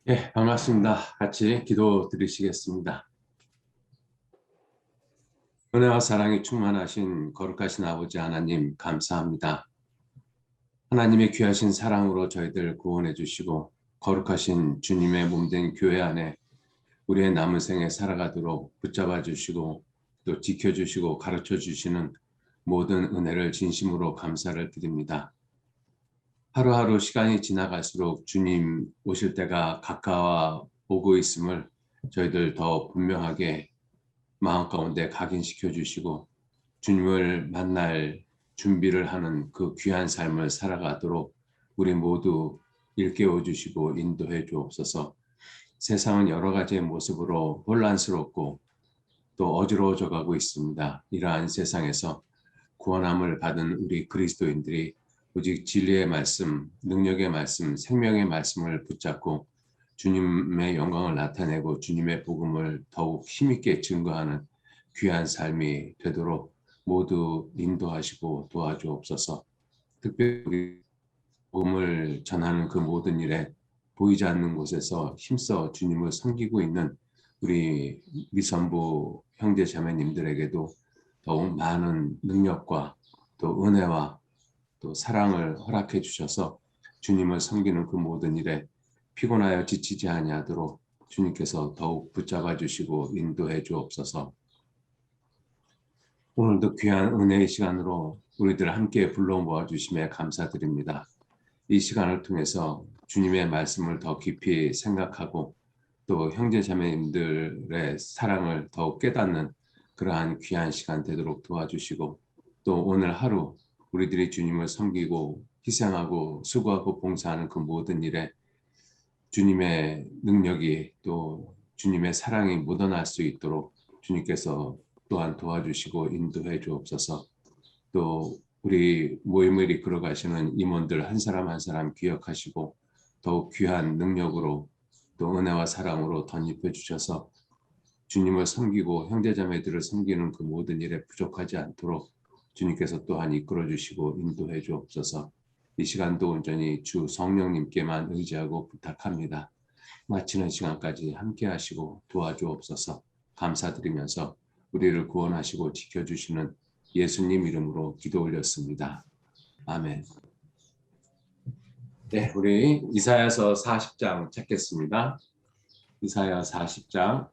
예, 반갑습니다. 같이 기도 드리시겠습니다. 은혜와 사랑이 충만하신 거룩하신 아버지 하나님 감사합니다. 하나님의 귀하신 사랑으로 저희들 구원해 주시고 거룩하신 주님의 몸된 교회 안에 우리의 남은 생에 살아가도록 붙잡아 주시고 또 지켜 주시고 가르쳐 주시는 모든 은혜를 진심으로 감사를 드립니다. 하루하루 시간이 지나갈수록 주님 오실 때가 가까워 오고 있음을 저희들 더 분명하게 마음 가운데 각인시켜 주시고 주님을 만날 준비를 하는 그 귀한 삶을 살아가도록 우리 모두 일깨워 주시고 인도해 주옵소서. 세상은 여러 가지의 모습으로 혼란스럽고 또 어지러워져 가고 있습니다. 이러한 세상에서 구원함을 받은 우리 그리스도인들이 오직 진리의 말씀, 능력의 말씀, 생명의 말씀을 붙잡고 주님의 영광을 나타내고 주님의 복음을 더욱 힘있게 증거하는 귀한 삶이 되도록 모두 인도하시고 도와주옵소서. 특별히 우리 복음을 전하는 그 모든 일에 보이지 않는 곳에서 힘써 주님을 섬기고 있는 우리 미선부 형제 자매님들에게도 더욱 많은 능력과 또 은혜와 또 사랑을 허락해 주셔서 주님을 섬기는 그 모든 일에 피곤하여 지치지 아니하도록 주님께서 더욱 붙잡아 주시고 인도해 주옵소서. 오늘도 귀한 은혜의 시간으로 우리들 함께 불러 모아 주심에 감사드립니다. 이 시간을 통해서 주님의 말씀을 더 깊이 생각하고 또 형제 자매님들의 사랑을 더욱 깨닫는 그러한 귀한 시간 되도록 도와주시고 또 오늘 하루 우리들이 주님을 섬기고 희생하고 수고하고 봉사하는 그 모든 일에 주님의 능력이 또 주님의 사랑이 묻어날 수 있도록 주님께서 또한 도와주시고 인도해 주옵소서. 또 우리 모임을 이끌어 가시는 임원들 한 사람 한 사람 기억하시고 더욱 귀한 능력으로 또 은혜와 사랑으로 덧입혀 주셔서 주님을 섬기고 형제자매들을 섬기는 그 모든 일에 부족하지 않도록 주님께서 또한 이끌어 주시고 인도해 주옵소서. 이 시간도 온전히 주 성령님께만 의지하고 부탁합니다. 마치는 시간까지 함께 하시고 도와주옵소서. 감사드리면서 우리를 구원하시고 지켜주시는 예수님 이름으로 기도 올렸습니다. 아멘. 네, 우리 이사야서 40장 찾겠습니다. 이사야 40장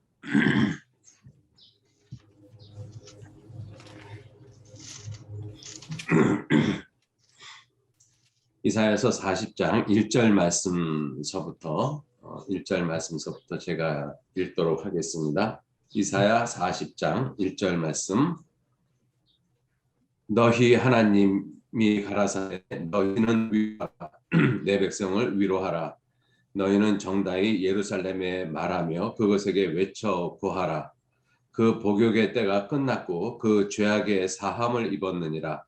이사야서 40장 1절 말씀서부터 1절 말씀서부터 제가 읽도록 하겠습니다. 이사야 40장 1절 말씀. 너희 하나님이 가라사대 너희는 위로하라. 내 백성을 위로하라. 너희는 정다이 예루살렘에 말하며 그것에게 외쳐 구하라. 그 복역의 때가 끝났고 그 죄악의 사함을 입었느니라.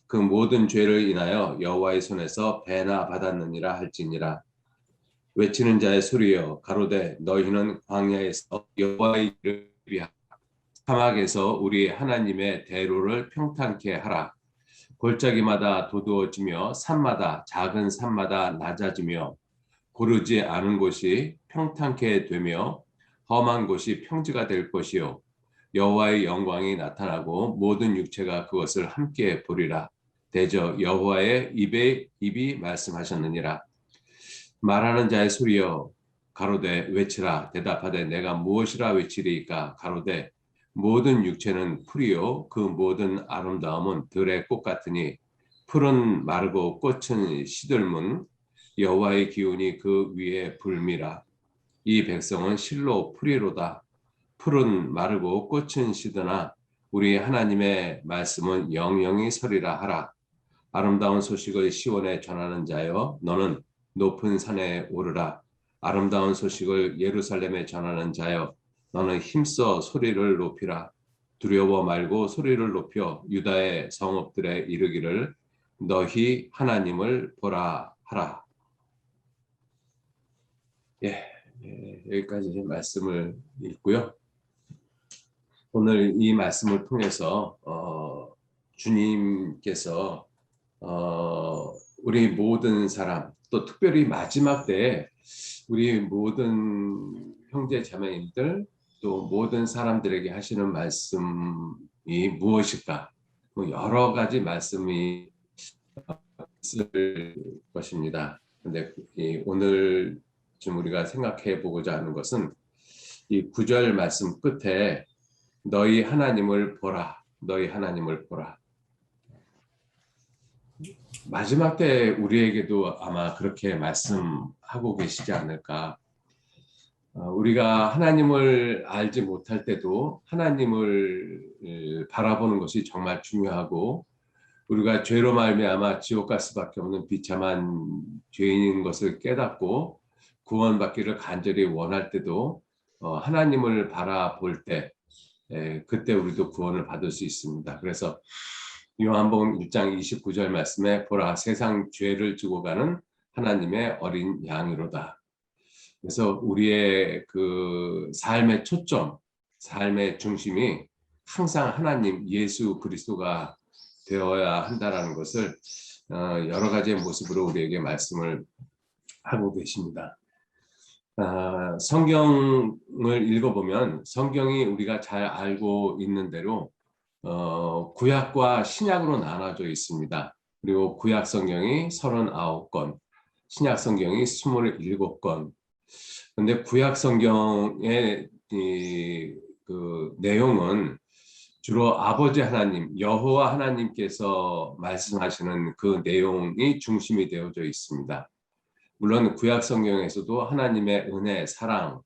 그 모든 죄를 인하여 여호와의 손에서 배나 받았느니라 할지니라. 외치는 자의 소리여 가로되 너희는 광야에서 여호와의 길을 비하라. 사막에서 우리 하나님의 대로를 평탄케 하라. 골짜기마다 도두어지며 산마다 작은 산마다 낮아지며 고르지 않은 곳이 평탄케 되며 험한 곳이 평지가 될 것이요 여호와의 영광이 나타나고 모든 육체가 그것을 함께 보리라. 대저 여호와의 입이 말씀하셨느니라. 말하는 자의 소리여 가로되 외치라. 대답하되 내가 무엇이라 외치리이까. 가로되 모든 육체는 풀이요 그 모든 아름다움은 들의 꽃 같으니 풀은 마르고 꽃은 시들문 여호와의 기운이 그 위에 불미라. 이 백성은 실로 풀이로다. 풀은 마르고 꽃은 시드나 우리 하나님의 말씀은 영영이 서리라 하라. 아름다운 소식을 시온에 전하는 자여 너는 높은 산에 오르라. 아름다운 소식을 예루살렘에 전하는 자여 너는 힘써 소리를 높이라. 두려워 말고 소리를 높여 유다의 성읍들에 이르기를 너희 하나님을 보라 하라. 여기까지 말씀을 읽고요. 오늘 이 말씀을 통해서 주님께서 우리 모든 사람 또 특별히 마지막 때에 우리 모든 형제 자매님들 또 모든 사람들에게 하시는 말씀이 무엇일까? 뭐 여러 가지 말씀이 있을 것입니다. 근데 오늘 좀 우리가 생각해 보고자 하는 것은 이 9절 말씀 끝에 너희 하나님을 보라, 너희 하나님을 보라. 마지막 때 우리에게도 아마 그렇게 말씀하고 계시지 않을까. 우리가 하나님을 알지 못할 때도 하나님을 바라보는 것이 정말 중요하고, 우리가 죄로 말미암아 지옥 갈 수밖에 없는 비참한 죄인인 것을 깨닫고 구원받기를 간절히 원할 때도 하나님을 바라볼 때 그때 우리도 구원을 받을 수 있습니다. 그래서 요한복음 1장 29절 말씀에 보라 세상 죄를 지고 가는 하나님의 어린 양이로다. 그래서 우리의 그 삶의 초점, 삶의 중심이 항상 하나님 예수 그리스도가 되어야 한다라는 것을 여러 가지의 모습으로 우리에게 말씀을 하고 계십니다. 성경을 읽어보면 성경이 우리가 잘 알고 있는 대로 구약과 신약으로 나눠져 있습니다. 그리고 구약 성경이 39권, 신약 성경이 27권. 근데 구약 성경의 그 내용은 주로 아버지 하나님, 여호와 하나님께서 말씀하시는 그 내용이 중심이 되어져 있습니다. 물론 구약 성경에서도 하나님의 은혜, 사랑,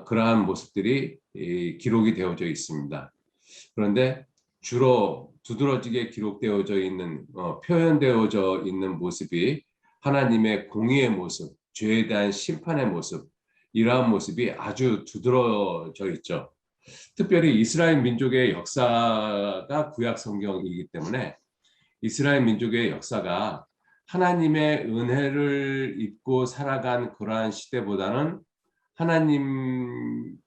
그러한 모습들이 기록이 되어져 있습니다. 그런데 주로 두드러지게 기록되어져 있는, 표현되어져 있는 모습이 하나님의 공의의 모습, 죄에 대한 심판의 모습, 이러한 모습이 아주 두드러져 있죠. 특별히 이스라엘 민족의 역사가 구약 성경이기 때문에 이스라엘 민족의 역사가 하나님의 은혜를 입고 살아간 그러한 시대보다는 하나님께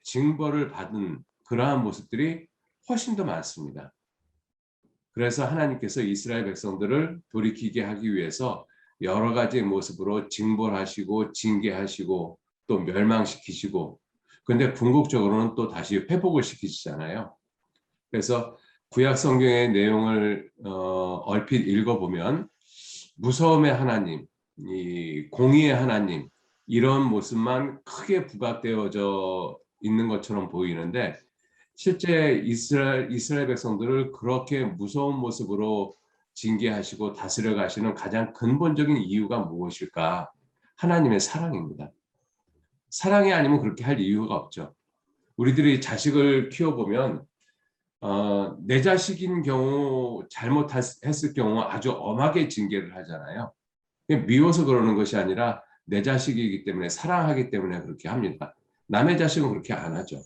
징벌을 받은 그러한 모습들이 훨씬 더 많습니다. 그래서 하나님께서 이스라엘 백성들을 돌이키게 하기 위해서 여러 가지 모습으로 징벌하시고 징계하시고 또 멸망시키시고, 근데 궁극적으로는 또 다시 회복을 시키시잖아요. 그래서 구약 성경의 내용을 얼핏 읽어보면 무서움의 하나님, 이 공의의 하나님, 이런 모습만 크게 부각되어져 있는 것처럼 보이는데, 실제 이스라엘 백성들을 그렇게 무서운 모습으로 징계하시고 다스려 가시는 가장 근본적인 이유가 무엇일까? 하나님의 사랑입니다. 사랑이 아니면 그렇게 할 이유가 없죠. 우리들이 자식을 키워보면 내 자식인 경우 잘못했을 경우 아주 엄하게 징계를 하잖아요. 미워서 그러는 것이 아니라 내 자식이기 때문에, 사랑하기 때문에 그렇게 합니다. 남의 자식은 그렇게 안 하죠.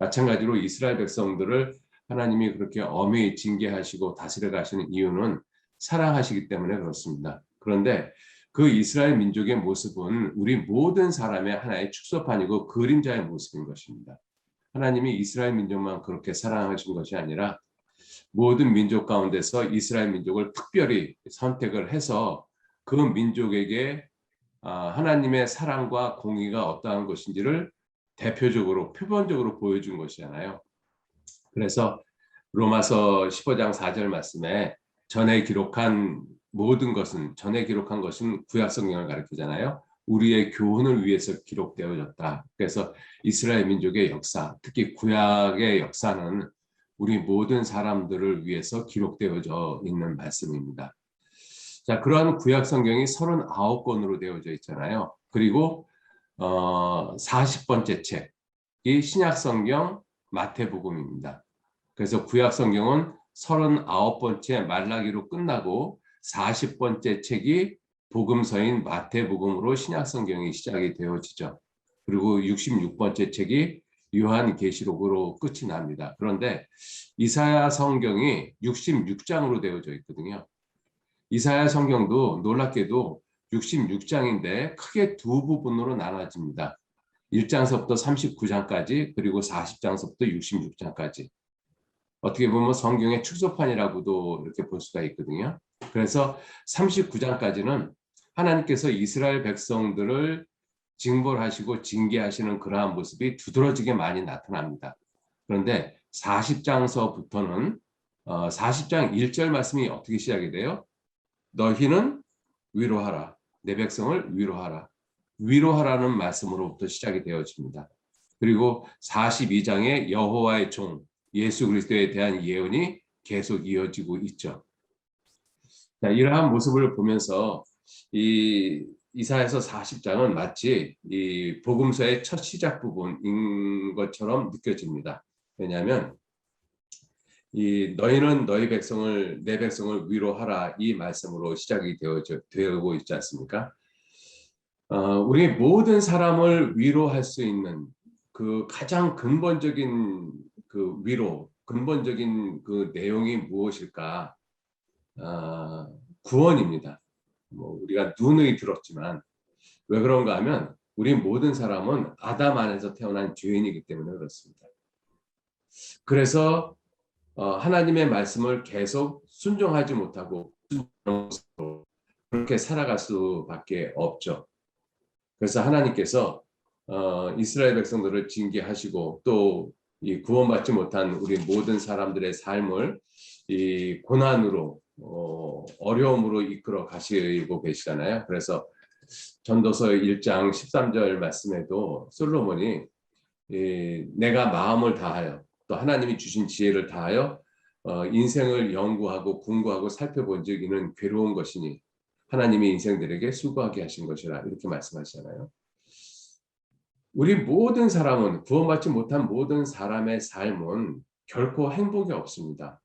마찬가지로 이스라엘 백성들을 하나님이 그렇게 엄히 징계하시고 다스려 가시는 이유는 사랑하시기 때문에 그렇습니다. 그런데 그 이스라엘 민족의 모습은 우리 모든 사람의 하나의 축소판이고 그림자의 모습인 것입니다. 하나님이 이스라엘 민족만 그렇게 사랑하신 것이 아니라 모든 민족 가운데서 이스라엘 민족을 특별히 선택을 해서 그 민족에게 하나님의 사랑과 공의가 어떠한 것인지를 대표적으로 표본적으로 보여준 것이잖아요. 그래서 로마서 15장 4절 말씀에 전에 기록한 모든 것은, 전에 기록한 것은 구약 성경을 가리키잖아요. 우리의 교훈을 위해서 기록되어졌다. 그래서 이스라엘 민족의 역사, 특히 구약의 역사는 우리 모든 사람들을 위해서 기록되어져 있는 말씀입니다. 자, 그러한 구약 성경이 39권으로 되어져 있잖아요. 그리고 40번째 책이 신약 성경 마태복음입니다. 그래서 구약 성경은 39번째 말라기로 끝나고 40번째 책이 복음서인 마태복음으로 신약 성경이 시작이 되어지죠. 그리고 66번째 책이 요한계시록으로 끝이 납니다. 그런데 이사야 성경이 66장으로 되어져 있거든요. 이사야 성경도 놀랍게도 66장인데 크게 두 부분으로 나눠집니다. 1장서부터 39장까지, 그리고 40장서부터 66장까지. 어떻게 보면 성경의 축소판이라고도 이렇게 볼 수가 있거든요. 그래서 39장까지는 하나님께서 이스라엘 백성들을 징벌하시고 징계하시는 그러한 모습이 두드러지게 많이 나타납니다. 그런데 40장서부터는 40장 1절 말씀이 어떻게 시작이 돼요? 너희는 위로하라. 내 백성을 위로하라. 위로하라는 말씀으로부터 시작이 되어집니다. 그리고 42장에 여호와의 종 예수 그리스도에 대한 예언이 계속 이어지고 있죠. 자, 이러한 모습을 보면서 이 이사야서 40장은 마치 이 복음서의 첫 시작 부분인 것처럼 느껴집니다. 왜냐하면 이 너희는 너희 백성을 내 백성을 위로하라 이 말씀으로 시작이 되고 있지 않습니까? 우리 모든 사람을 위로할 수 있는 그 가장 근본적인 그 위로, 근본적인 그 내용이 무엇일까? 구원입니다. 뭐 우리가 누누이 들었지만 왜 그런가 하면 우리 모든 사람은 아담 안에서 태어난 죄인이기 때문에 그렇습니다. 그래서 하나님의 말씀을 계속 순종하지 못하고 그렇게 살아갈 수밖에 없죠. 그래서 하나님께서 이스라엘 백성들을 징계하시고 또 이 구원받지 못한 우리 모든 사람들의 삶을 이 고난으로 어려움으로 이끌어 가시고 계시잖아요. 그래서 전도서 1장 13절 말씀에도 솔로몬이 내가 마음을 다하여 또 하나님이 주신 지혜를 다하여 인생을 연구하고 공부하고 살펴본 적 이는 괴로운 것이니 하나님이 인생들에게 수고하게 하신 것이라 이렇게 말씀하시잖아요. 우리 모든 사람은 구원받지 못한 모든 사람의 삶은 결코 행복이 없습니다.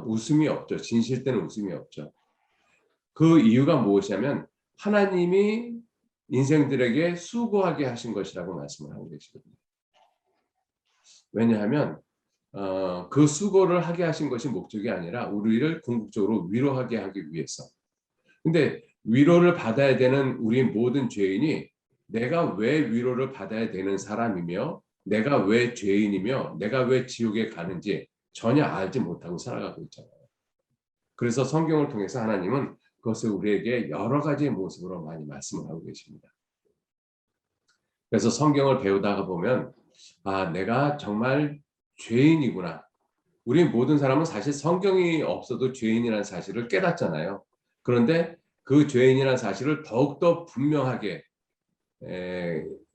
웃음이 없죠. 진실되는 웃음이 없죠. 그 이유가 무엇이냐면 하나님이 인생들에게 수고하게 하신 것이라고 말씀을 하고 계시거든요. 왜냐하면 그 수고를 하게 하신 것이 목적이 아니라 우리를 궁극적으로 위로하게 하기 위해서. 근데 위로를 받아야 되는 우리 모든 죄인이 내가 왜 위로를 받아야 되는 사람이며 내가 왜 죄인이며 내가 왜 지옥에 가는지 전혀 알지 못하고 살아가고 있잖아요. 그래서 성경을 통해서 하나님은 그것을 우리에게 여러 가지의 모습으로 많이 말씀을 하고 계십니다. 그래서 성경을 배우다가 보면 내가 정말 죄인이구나. 우리 모든 사람은 사실 성경이 없어도 죄인이라는 사실을 깨닫잖아요. 그런데 그 죄인이라는 사실을 더욱더 분명하게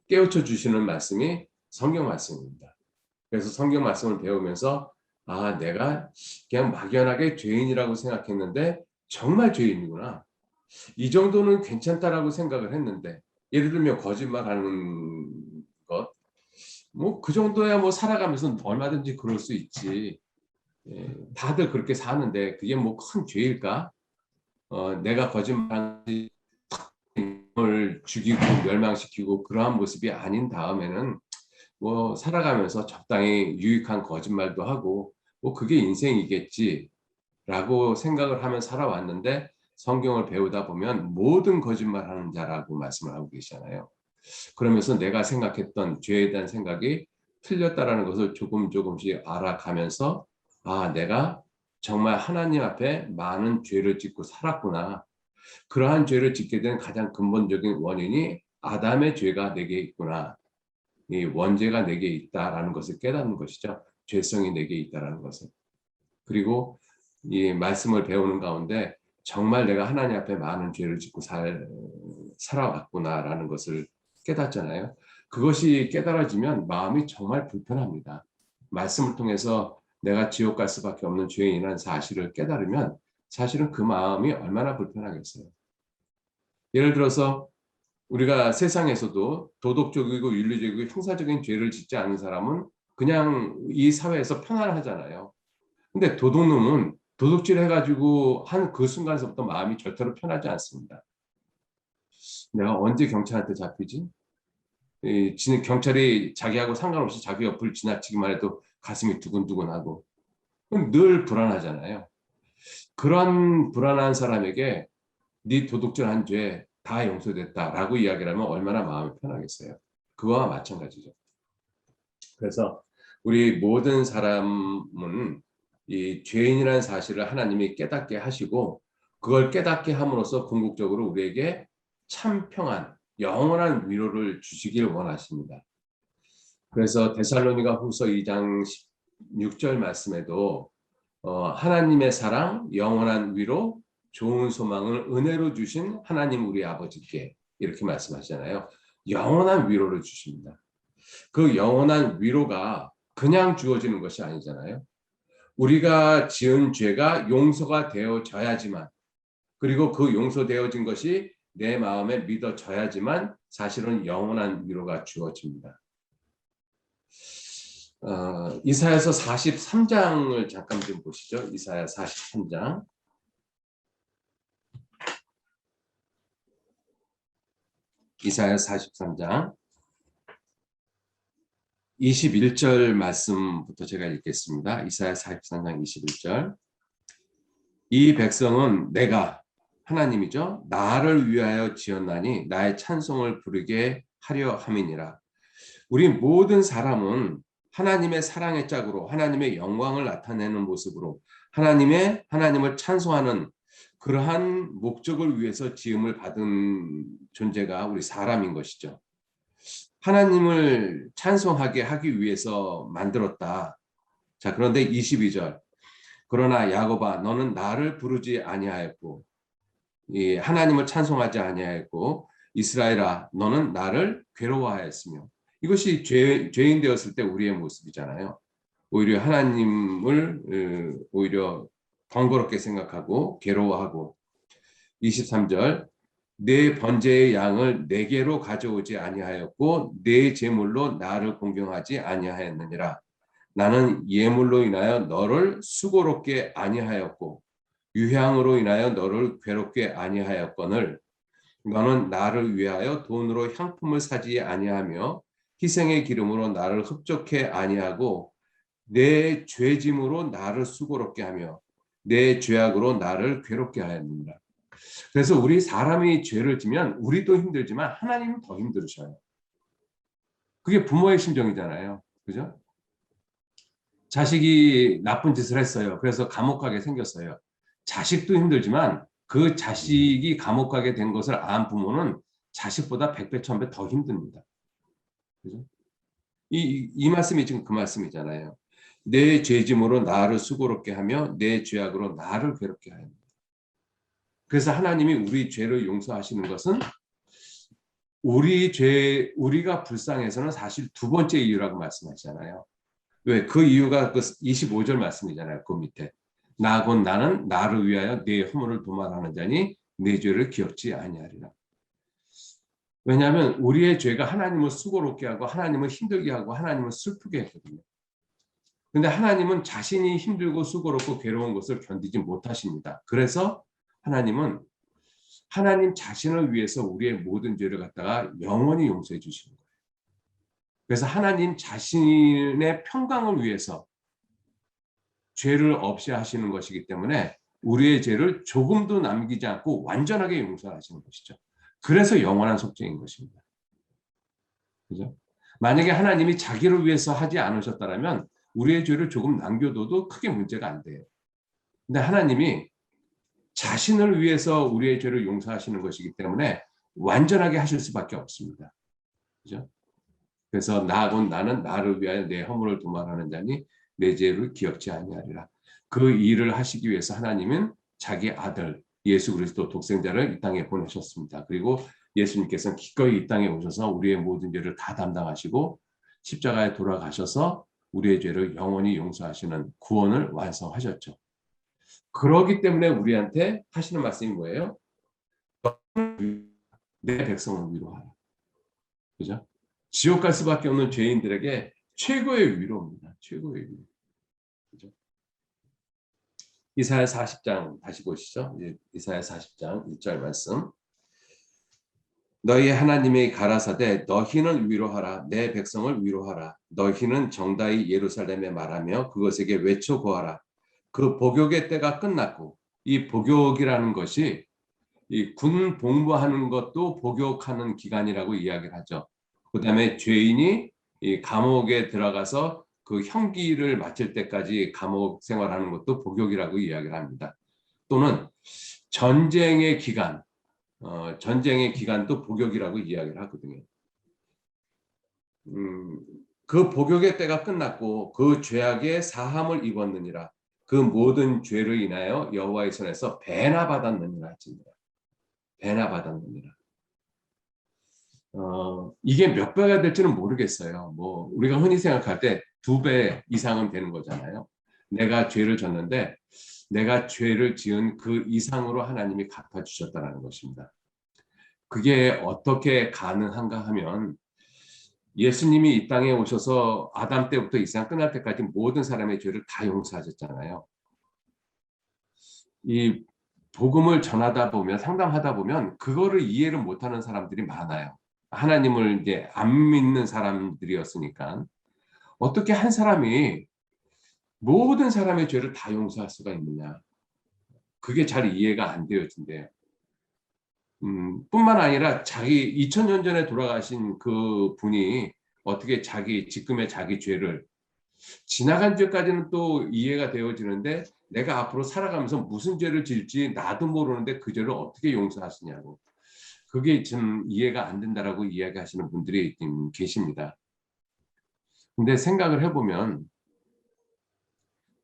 깨우쳐 주시는 말씀이 성경 말씀입니다. 그래서 성경 말씀을 배우면서 내가 그냥 막연하게 죄인이라고 생각했는데 정말 죄인이구나. 이 정도는 괜찮다라고 생각을 했는데 예를 들면 거짓말하는 것, 뭐 그 정도야 뭐 살아가면서 얼마든지 그럴 수 있지. 다들 그렇게 사는데 그게 뭐 큰 죄일까? 내가 거짓말을 죽이고 멸망시키고 그러한 모습이 아닌 다음에는 뭐 살아가면서 적당히 유익한 거짓말도 하고 뭐 그게 인생이겠지라고 생각을 하면 살아왔는데 성경을 배우다 보면 모든 거짓말하는 자라고 말씀을 하고 계시잖아요. 그러면서 내가 생각했던 죄에 대한 생각이 틀렸다라는 것을 조금씩 알아가면서 내가 정말 하나님 앞에 많은 죄를 짓고 살았구나. 그러한 죄를 짓게 된 가장 근본적인 원인이 아담의 죄가 내게 있구나. 이 원죄가 내게 있다라는 것을 깨닫는 것이죠. 죄성이 내게 있다라는 것을. 그리고 이 말씀을 배우는 가운데 정말 내가 하나님 앞에 많은 죄를 짓고 살아왔구나라는 것을 깨닫잖아요. 그것이 깨달아지면 마음이 정말 불편합니다. 말씀을 통해서 내가 지옥 갈 수밖에 없는 죄인이라는 사실을 깨달으면 사실은 그 마음이 얼마나 불편하겠어요. 예를 들어서 우리가 세상에서도 도덕적이고 윤리적이고 형사적인 죄를 짓지 않는 사람은 그냥 이 사회에서 편안하잖아요. 근데 도둑놈은 도둑질 해가지고 한 그 순간서부터 마음이 절대로 편하지 않습니다. 내가 언제 경찰한테 잡히지? 경찰이 자기하고 상관없이 자기 옆을 지나치기만 해도 가슴이 두근두근하고 늘 불안하잖아요. 그런 불안한 사람에게 네 도둑질한 죄 다 용서됐다라고 이야기를 하면 얼마나 마음이 편하겠어요. 그거와 마찬가지죠. 그래서 우리 모든 사람은 이 죄인이라는 사실을 하나님이 깨닫게 하시고 그걸 깨닫게 함으로써 궁극적으로 우리에게 참 평안, 영원한 위로를 주시길 원하십니다. 그래서 데살로니가 후서 2장 6절 말씀에도 하나님의 사랑, 영원한 위로, 좋은 소망을 은혜로 주신 하나님 우리 아버지께 이렇게 말씀하시잖아요. 영원한 위로를 주십니다. 그 영원한 위로가 그냥 주어지는 것이 아니잖아요. 우리가 지은 죄가 용서가 되어져야지만, 그리고 그 용서되어진 것이 내 마음에 믿어져야지만 사실은 영원한 위로가 주어집니다. 이사야서 43장을 잠깐 좀 보시죠. 이사야 43장. 이사야 43장 21절 말씀부터 제가 읽겠습니다. 이사야 43장 21절. 이 백성은 내가 하나님이죠. 나를 위하여 지었나니 나의 찬송을 부르게 하려 함이니라. 우리 모든 사람은 하나님의 사랑의 짝으로 하나님의 영광을 나타내는 모습으로 하나님을 찬송하는 그러한 목적을 위해서 지음을 받은 존재가 우리 사람인 것이죠. 하나님을 찬송하게 하기 위해서 만들었다. 자, 그런데 22절. 그러나 야곱아 너는 나를 부르지 아니하였고 하나님을 찬송하지 아니하였고 이스라엘아 너는 나를 괴로워하였으며 이것이 죄인 되었을 때 우리의 모습이잖아요. 오히려 하나님을 오히려 번거롭게 생각하고 괴로워하고 23절 내 번제의 양을 내게로 가져오지 아니하였고 내 제물로 나를 공경하지 아니하였느니라. 나는 예물로 인하여 너를 수고롭게 아니하였고 유향으로 인하여 너를 괴롭게 아니하였거늘 너는 나를 위하여 돈으로 향품을 사지 아니하며 희생의 기름으로 나를 흡족해 아니하고 내 죄짐으로 나를 수고롭게 하며 내 죄악으로 나를 괴롭게 하였느니라. 그래서 우리 사람이 죄를 지면 우리도 힘들지만 하나님은 더 힘들으셔요. 그게 부모의 심정이잖아요. 그죠? 자식이 나쁜 짓을 했어요. 그래서 감옥 가게 생겼어요. 자식도 힘들지만 그 자식이 감옥 가게 된 것을 안 부모는 자식보다 100배, 1000배 더 힘듭니다. 그죠? 이 말씀이 지금 그 말씀이잖아요. 내 죄짐으로 나를 수고롭게 하며 내 죄악으로 나를 괴롭게 하여. 그래서 하나님이 우리 죄를 용서하시는 것은 우리가 불쌍해서는 사실 두 번째 이유라고 말씀하시잖아요. 왜? 그 이유가 그 25절 말씀이잖아요. 그 밑에. 나 곧 나는 나를 위하여 내 허물을 도말하는 자니 내 죄를 기억지 아니하리라. 왜냐하면 우리의 죄가 하나님을 수고롭게 하고 하나님을 힘들게 하고 하나님을 슬프게 했거든요. 근데 하나님은 자신이 힘들고 수고롭고 괴로운 것을 견디지 못하십니다. 그래서 하나님은 하나님 자신을 위해서 우리의 모든 죄를 갖다가 영원히 용서해 주시는 거예요. 그래서 하나님 자신의 평강을 위해서 죄를 없이 하시는 것이기 때문에 우리의 죄를 조금도 남기지 않고 완전하게 용서하시는 것이죠. 그래서 영원한 속죄인 것입니다. 그죠? 만약에 하나님이 자기를 위해서 하지 않으셨다면 우리의 죄를 조금 남겨둬도 크게 문제가 안 돼요. 근데 하나님이 자신을 위해서 우리의 죄를 용서하시는 것이기 때문에 완전하게 하실 수밖에 없습니다. 그죠? 그래서 나는 나를 위하여 내 허물을 도말하는 자니 내 죄를 기억지 아니하리라. 그 일을 하시기 위해서 하나님은 자기 아들 예수 그리스도 독생자를 이 땅에 보내셨습니다. 그리고 예수님께서는 기꺼이 이 땅에 오셔서 우리의 모든 죄를 다 담당하시고 십자가에 돌아가셔서 우리의 죄를 영원히 용서하시는 구원을 완성하셨죠. 그렇기 때문에 우리한테 하시는 말씀이 뭐예요? 내 백성을 위로하라. 그죠? 지옥 갈 수밖에 없는 죄인들에게 최고의 위로입니다. 최고의 위로. 그죠? 이사야 40장 다시 보시죠. 이사야 40장 1절 말씀. 너희 하나님이 가라사대 너희는 위로하라. 내 백성을 위로하라. 너희는 정다이 예루살렘에 말하며 그것에게 외쳐 고하라. 그 복역의 때가 끝났고 이 복역이라는 것이 이 군 복무하는 것도 복역하는 기간이라고 이야기를 하죠. 그다음에 죄인이 이 감옥에 들어가서 그 형기를 마칠 때까지 감옥 생활하는 것도 복역이라고 이야기를 합니다. 또는 전쟁의 기간, 전쟁의 기간도 복역이라고 이야기를 하거든요. 그 복역의 때가 끝났고 그 죄악의 사함을 입었느니라. 그 모든 죄를 인하여 여호와의 손에서 배나 받았느니라 하십니다. 배나 받았느니라. 이게 몇 배가 될지는 모르겠어요. 뭐 우리가 흔히 생각할 때 2배 이상은 되는 거잖아요. 내가 죄를 졌는데 내가 죄를 지은 그 이상으로 하나님이 갚아주셨다는 것입니다. 그게 어떻게 가능한가 하면 예수님이 이 땅에 오셔서 아담 때부터 이 세상 끝날 때까지 모든 사람의 죄를 다 용서하셨잖아요. 이 복음을 전하다 보면 상담하다 보면 그거를 이해를 못하는 사람들이 많아요. 하나님을 이제 안 믿는 사람들이었으니까 어떻게 한 사람이 모든 사람의 죄를 다 용서할 수가 있느냐? 그게 잘 이해가 안 되어진대요. 뿐만 아니라 자기 2000년 전에 돌아가신 그 분이 어떻게 자기 지금의 자기 죄를 지나간 죄까지는 또 이해가 되어지는데 내가 앞으로 살아가면서 무슨 죄를 질지 나도 모르는데 그 죄를 어떻게 용서하시냐고. 그게 좀 이해가 안 된다라고 이야기하시는 분들이 계십니다. 근데 생각을 해보면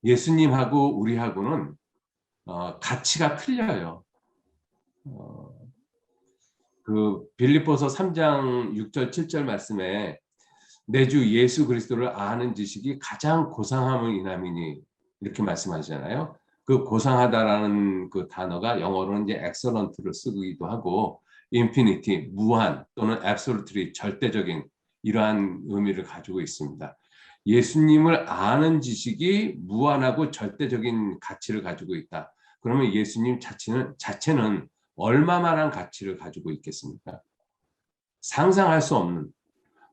예수님하고 우리하고는 가치가 틀려요. 그 빌립보서 3장 6절 7절 말씀에 내 주 예수 그리스도를 아는 지식이 가장 고상함을 인함이니 이렇게 말씀하시잖아요. 그 고상하다라는 그 단어가 영어로는 이제 excellent를 쓰기도 하고 infinity 무한 또는 absolutely 절대적인 이러한 의미를 가지고 있습니다. 예수님을 아는 지식이 무한하고 절대적인 가치를 가지고 있다. 그러면 예수님 자체는 얼마만한 가치를 가지고 있겠습니까? 상상할 수 없는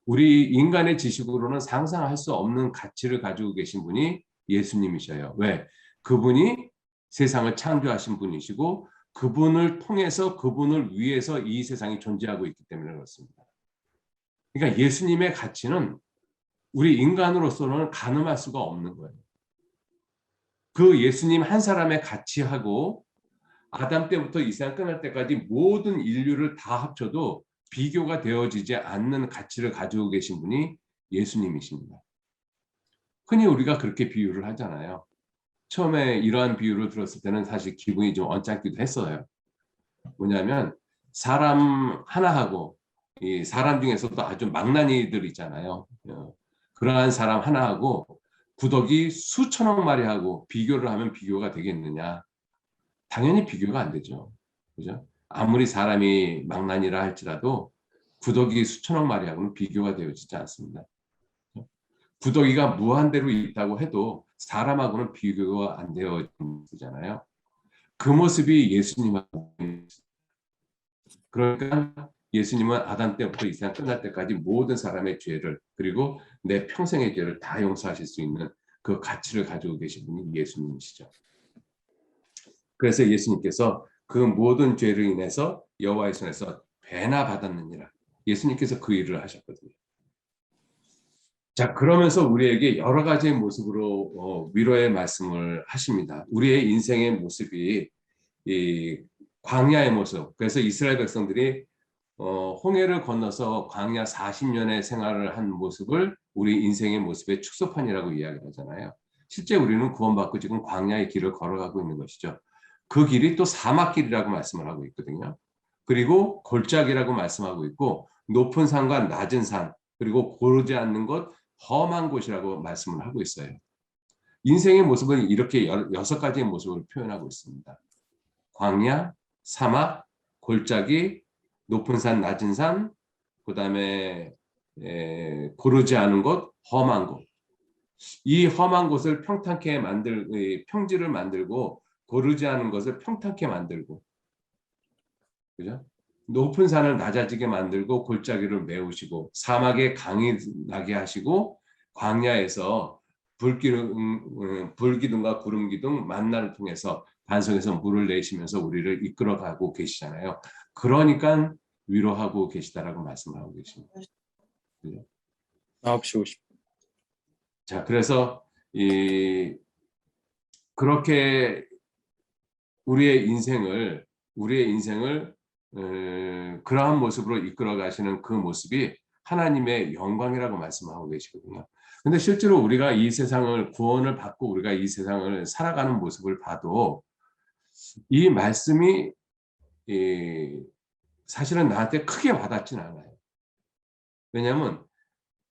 우리 인간의 지식으로는 상상할 수 없는 가치를 가지고 계신 분이 예수님이셔요. 왜? 그분이 세상을 창조하신 분이시고 그분을 통해서 그분을 위해서 이 세상이 존재하고 있기 때문에 그렇습니다. 그러니까 예수님의 가치는 우리 인간으로서는 가늠할 수가 없는 거예요. 그 예수님 한 사람의 가치하고 아담 때부터 이 세상 끝날 때까지 모든 인류를 다 합쳐도 비교가 되어지지 않는 가치를 가지고 계신 분이 예수님이십니다. 흔히 우리가 그렇게 비유를 하잖아요. 처음에 이러한 비유를 들었을 때는 사실 기분이 좀 언짢기도 했어요. 뭐냐면 사람 하나하고 이 사람 중에서도 아주 망나니들 있잖아요. 그러한 사람 하나하고 구더기 수천억 마리하고 비교를 하면 비교가 되겠느냐? 당연히 비교가 안 되죠. 그죠? 아무리 사람이 망나니라 할지라도 구더기 수천억 마리하고는 비교가 되어지지 않습니다. 구더기가 무한대로 있다고 해도 사람하고는 비교가 안 되어지잖아요. 그 모습이 예수님하고 그러니까 예수님은 아담 때부터 이 세상 끝날 때까지 모든 사람의 죄를 그리고 내 평생의 죄를 다 용서하실 수 있는 그 가치를 가지고 계신 분이 예수님이시죠. 그래서 예수님께서 그 모든 죄를 인해서 여호와의 손에서 배나 받았느니라. 예수님께서 그 일을 하셨거든요. 자, 그러면서 우리에게 여러 가지의 모습으로 위로의 말씀을 하십니다. 우리의 인생의 모습이 이 광야의 모습. 그래서 이스라엘 백성들이 홍해를 건너서 광야 40년의 생활을 한 모습을 우리 인생의 모습의 축소판이라고 이야기하잖아요. 실제 우리는 구원받고 지금 광야의 길을 걸어가고 있는 것이죠. 그 길이 또 사막길이라고 말씀을 하고 있거든요. 그리고 골짜기라고 말씀하고 있고 높은 산과 낮은 산 그리고 고르지 않는 것 험한 곳이라고 말씀을 하고 있어요. 인생의 모습은 이렇게 6가지의 모습을 표현하고 있습니다. 광야, 사막, 골짜기, 높은 산, 낮은 산, 그 다음에 고르지 않은 곳, 험한 곳. 이 험한 곳을 평탄케 평지를 만들고 고르지 않은 것을 평탄케 만들고, 그죠? 높은 산을 낮아지게 만들고 골짜기를 메우시고 사막에 강이 나게 하시고 광야에서 불기둥과 구름기둥 만나를 통해서 반석에서 물을 내시면서 우리를 이끌어가고 계시잖아요. 그러니까 위로하고 계시다라고 말씀하고 계십니다. 그죠? 9시 50분. 자, 그래서 그렇게 우리의 인생을 그러한 모습으로 이끌어 가시는 그 모습이 하나님의 영광이라고 말씀하고 계시거든요. 근데 실제로 우리가 이 세상을 구원을 받고 우리가 이 세상을 살아가는 모습을 봐도 이 말씀이 사실은 나한테 크게 와닿지는 않아요. 왜냐하면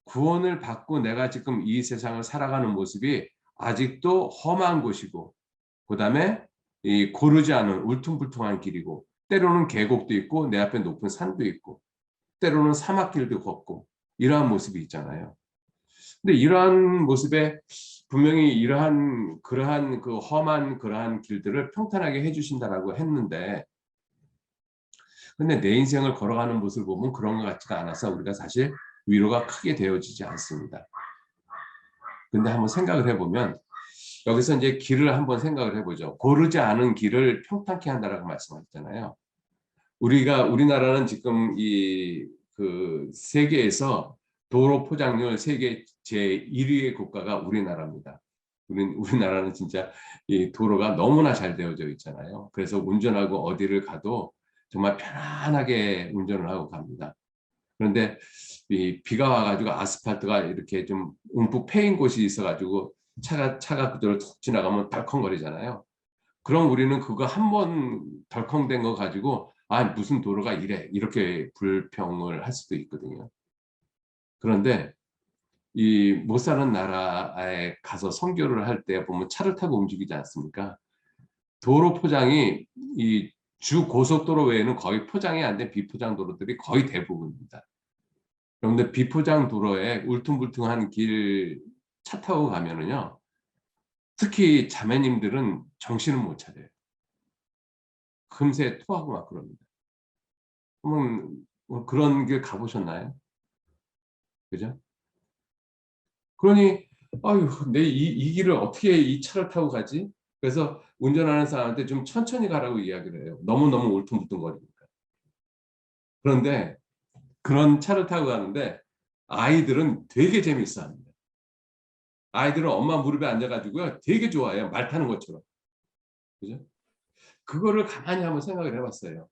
구원을 받고 내가 지금 이 세상을 살아가는 모습이 아직도 험한 곳이고 그다음에 이 고르지 않은 울퉁불퉁한 길이고 때로는 계곡도 있고 내 앞에 높은 산도 있고 때로는 사막길도 걷고 이러한 모습이 있잖아요. 근데 이러한 모습에 분명히 이러한 그러한 그 험한 그러한 길들을 평탄하게 해 주신다라고 했는데 근데 내 인생을 걸어가는 모습을 보면 그런 것 같지가 않아서 우리가 사실 위로가 크게 되어지지 않습니다. 근데 한번 생각을 해보면 여기서 이제 길을 한번 생각을 해보죠. 고르지 않은 길을 평탄케 한다라고 말씀하셨잖아요. 우리나라는 지금 이 그 세계에서 도로 포장률 세계 제 1위의 국가가 우리나라입니다. 우리나라는 진짜 이 도로가 너무나 잘 되어져 있잖아요. 그래서 운전하고 어디를 가도 정말 편안하게 운전을 하고 갑니다. 그런데 이 비가 와가지고 아스팔트가 이렇게 좀 움푹 패인 곳이 있어가지고 차가 그대로 툭 지나가면 덜컹거리잖아요. 그럼 우리는 그거 한 번 덜컹된 거 가지고 아 무슨 도로가 이래 이렇게 불평을 할 수도 있거든요. 그런데 이 못 사는 나라에 가서 선교를 할 때 보면 차를 타고 움직이지 않습니까? 도로 포장이 이 주 고속도로 외에는 거의 포장이 안 된 비포장 도로들이 거의 대부분입니다. 그런데 비포장 도로에 울퉁불퉁한 길 차 타고 가면은요. 특히 자매님들은 정신을 못 차려요. 금세 토하고 막 그럽니다. 한번 그런 길 가보셨나요? 그죠? 그러니 아유 내 이 길을 어떻게 이 차를 타고 가지? 그래서 운전하는 사람한테 좀 천천히 가라고 이야기를 해요. 너무너무 울퉁불퉁거리니까. 그런데 그런 차를 타고 가는데 아이들은 되게 재밌어합니다. 아이들은 엄마 무릎에 앉아가지고요. 되게 좋아해요. 말 타는 것처럼. 그죠? 그거를 가만히 한번 생각을 해봤어요.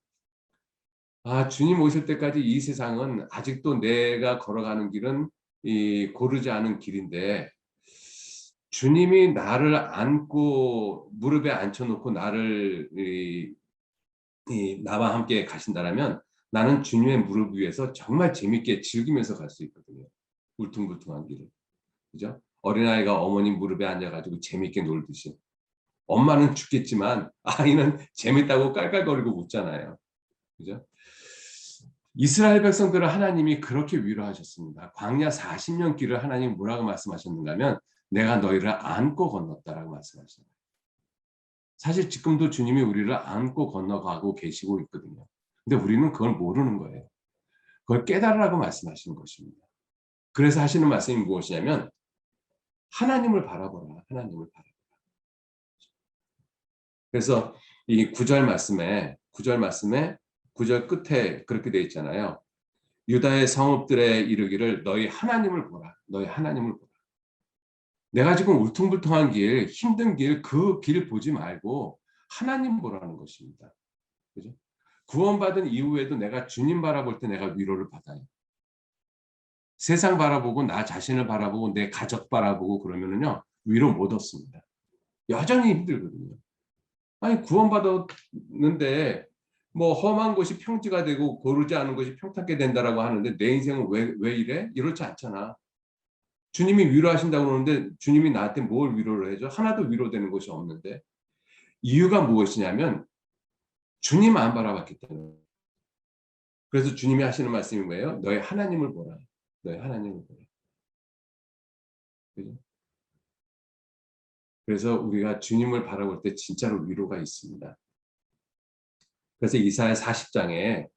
아, 주님 오실 때까지 이 세상은 아직도 내가 걸어가는 길은 이 고르지 않은 길인데 주님이 나를 안고 무릎에 앉혀놓고 나를 나와 함께 가신다라면 나는 주님의 무릎 위에서 정말 재밌게 즐기면서 갈 수 있거든요. 울퉁불퉁한 길을. 그죠? 어린아이가 어머니 무릎에 앉아가지고 재밌게 놀듯이. 엄마는 죽겠지만 아이는 재밌다고 깔깔거리고 웃잖아요. 그죠? 이스라엘 백성들을 하나님이 그렇게 위로하셨습니다. 광야 40년 길을 하나님 뭐라고 말씀하셨는가 하면 내가 너희를 안고 건넜다라고 말씀하셨어요. 사실 지금도 주님이 우리를 안고 건너가고 계시고 있거든요. 근데 우리는 그걸 모르는 거예요. 그걸 깨달으라고 말씀하시는 것입니다. 그래서 하시는 말씀이 무엇이냐면 하나님을 바라보라. 하나님을 바라보라. 그래서 이 9절 말씀에 9절 끝에 그렇게 되어 있잖아요. 유다의 성읍들에 이르기를 너희 하나님을 보라. 너희 하나님을 보라. 내가 지금 울퉁불퉁한 길, 힘든 길, 그 길 보지 말고 하나님 보라는 것입니다. 그죠? 구원받은 이후에도 내가 주님 바라볼 때 내가 위로를 받아요. 세상 바라보고 나 자신을 바라보고 내 가족 바라보고 그러면은요 위로 못 얻습니다. 여전히 힘들거든요. 아니 구원받았는데 뭐 험한 곳이 평지가 되고 고르지 않은 것이 평탄하게 된다라고 하는데 내 인생은 왜 이래? 이렇지 않잖아. 주님이 위로하신다고 그러는데 주님이 나한테 뭘 위로를 해줘? 하나도 위로되는 것이 없는데 이유가 무엇이냐면 주님 안 바라봤기 때문에. 그래서 주님이 하시는 말씀이 뭐예요? 너의 하나님을 보라. 너의 하나님을 보라. 그죠? 그래서 우리가 주님을 바라볼 때 진짜로 위로가 있습니다. 그래서 이사야 40장에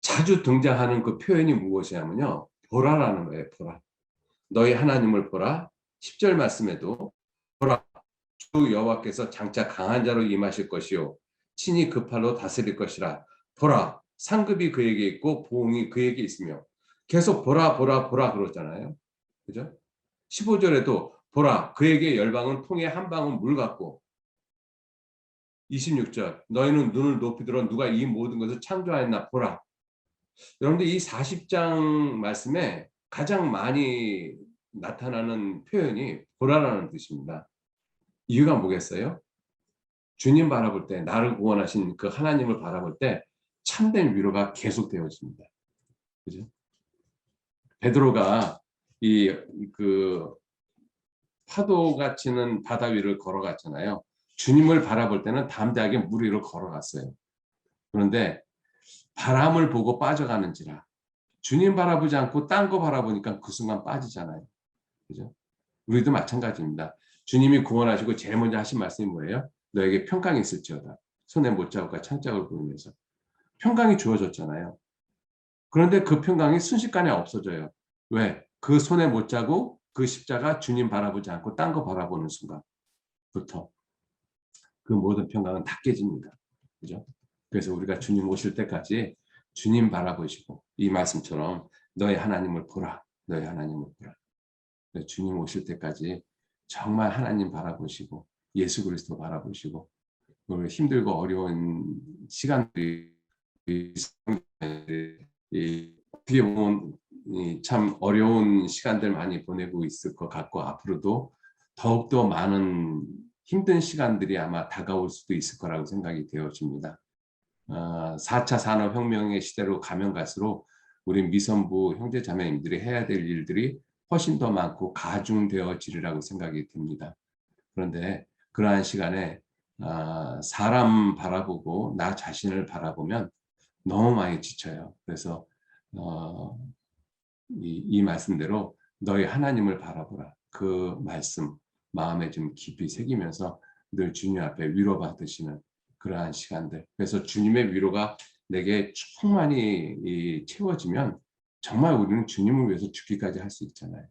자주 등장하는 그 표현이 무엇이냐면요. 보라라는 거예요. 보라. 너희 하나님을 보라. 10절 말씀에도 보라. 주 여호와께서 장차 강한 자로 임하실 것이요. 친히 그 팔로 다스릴 것이라. 보라. 상급이 그에게 있고 보응이 그에게 있으며 계속 보라 보라 보라 그러잖아요. 그죠? 15절에도 보라 그에게 열방은 통에 한 방울 물 같고 26절 너희는 눈을 높이 들어 누가 이 모든 것을 창조하였나 보라. 여러분들 이 40장 말씀에 가장 많이 나타나는 표현이 보라라는 뜻입니다. 이유가 뭐겠어요? 주님 바라볼 때, 나를 구원하신 그 하나님을 바라볼 때 참된 위로가 계속되어집니다. 그죠? 베드로가 그 파도가 치는 바다 위를 걸어갔잖아요. 주님을 바라볼 때는 담대하게 물 위로 걸어갔어요. 그런데 바람을 보고 빠져가는지라 주님 바라보지 않고 딴 거 바라보니까 그 순간 빠지잖아요. 그죠? 우리도 마찬가지입니다. 주님이 구원하시고 제일 먼저 하신 말씀이 뭐예요? 너에게 평강이 있을지어다. 손에 못자국과 창자국을 보이면서. 평강이 주어졌잖아요. 그런데 그 평강이 순식간에 없어져요. 왜? 그 손에 못자국, 그 십자가 주님 바라보지 않고 딴 거 바라보는 순간부터 그 모든 평강은 다 깨집니다. 그죠? 그래서 우리가 주님 오실 때까지 주님 바라보시고 이 말씀처럼 너의 하나님을 보라. 너의 하나님을 보라. 주님 오실 때까지 정말 하나님 바라보시고 예수 그리스도 바라보시고 힘들고 어려운 시간들이 어떻게 보면 참 어려운 시간들 많이 보내고 있을 것 같고 앞으로도 더욱더 많은 힘든 시간들이 아마 다가올 수도 있을 거라고 생각이 되어집니다. 4차 산업혁명의 시대로 가면 갈수록 우리 미선부 형제자매님들이 해야 될 일들이 훨씬 더 많고 가중되어지리라고 생각이 듭니다. 그런데 그러한 시간에 사람 바라보고 나 자신을 바라보면 너무 많이 지쳐요. 그래서 이 말씀대로 너희 하나님을 바라보라. 그 말씀 마음에 좀 깊이 새기면서 늘 주님 앞에 위로받으시는 그러한 시간들. 그래서 주님의 위로가 내게 충만히 채워지면 정말 우리는 주님을 위해서 죽기까지 할 수 있잖아요.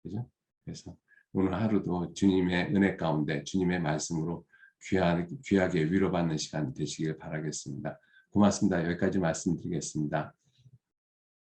그죠? 그래서 오늘 하루도 주님의 은혜 가운데 주님의 말씀으로 귀하게 위로받는 시간 되시길 바라겠습니다. 고맙습니다. 여기까지 말씀드리겠습니다.